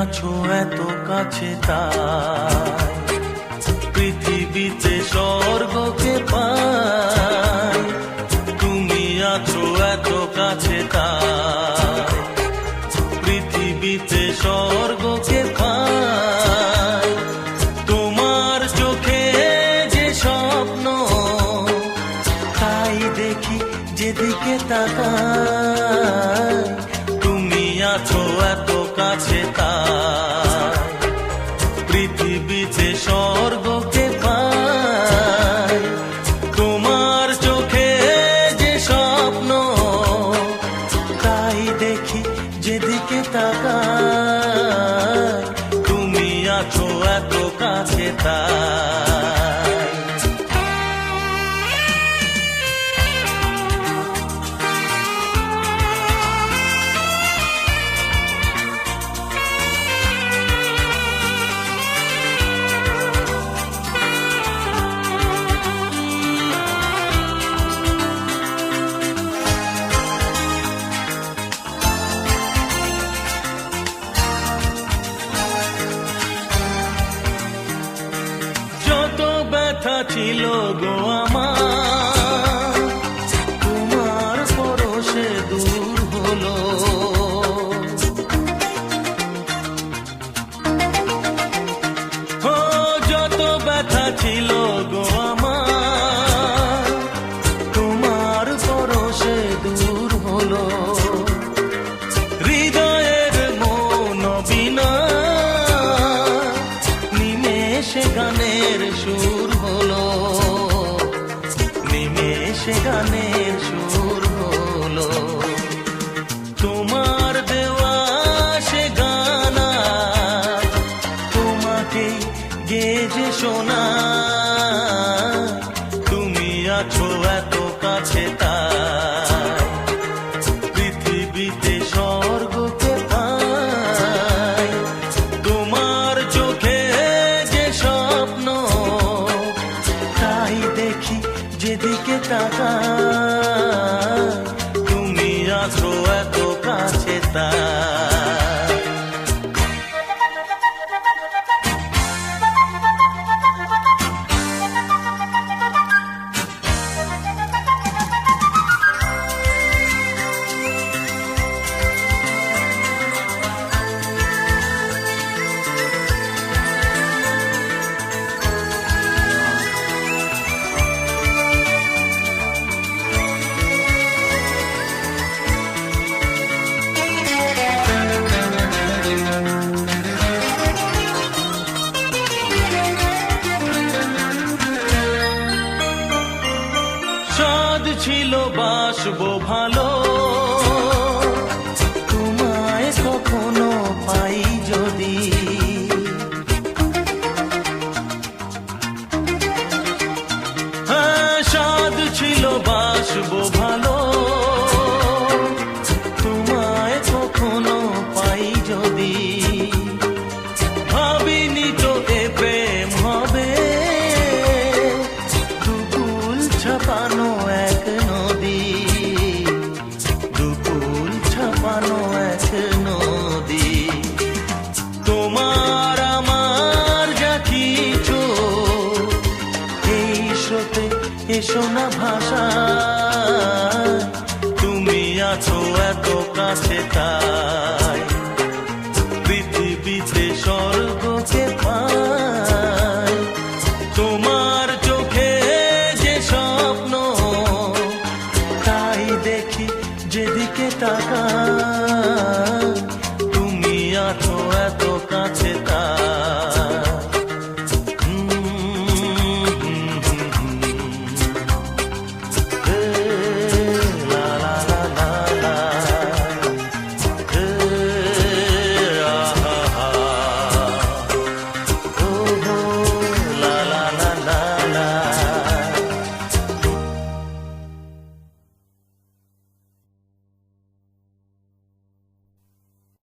আছো এত কাছে তাই পৃথিবীতে স্বর্গকে পাই। তুমি আছো এত কাছে তাই পৃথিবীতে স্বর্গকে পাই। তোমার চোখে যে স্বপ্ন তাই দেখি যেদিকে তাকাই। তুমি আছো এত কাছে তাই পৃথিবীতে স্বর্গকে পাই। তোমার চোখে যে স্বপ্ন তাই দেখি যেদিকে তাকাই। তুমি আছো এত কাছে তাই। ব্যথা ছিল গো আমার তোমার পরশে দূর হলো। যত ব্যথা ছিল গো আমার তোমার পরশে দূর হলো। হৃদয়ের মন বিনা নিমেষে গানের সুর হলো। নিমেষে গানের সুর হলো। তোমার দেওয়া সে গানা তোমাকে গেজে শোনা। তুমি আছো এত কাছে তাই পৃথিবীতে স্বর্গকে পাই। তোমার চোখে যে স্বপ্ন তাই দেখি যেদিকে তাকাই। তুমি আছো এত কাছে তাই। সাদ ছিল বাসবো ভালো তোমায় কখনো পাই যদি। সাদ ছিল বাসবো ভালো তোমায় কখনো পাই যদি। ভাবিনি তো এ প্রেম হবে দুকুল ছাপানো এক নদী। দুকুল ছাপানো এক নদী। তোমার আমার যা কিছু এই স্রোতে এসো না ভাষা। তুমি আছো এত কাছে তাই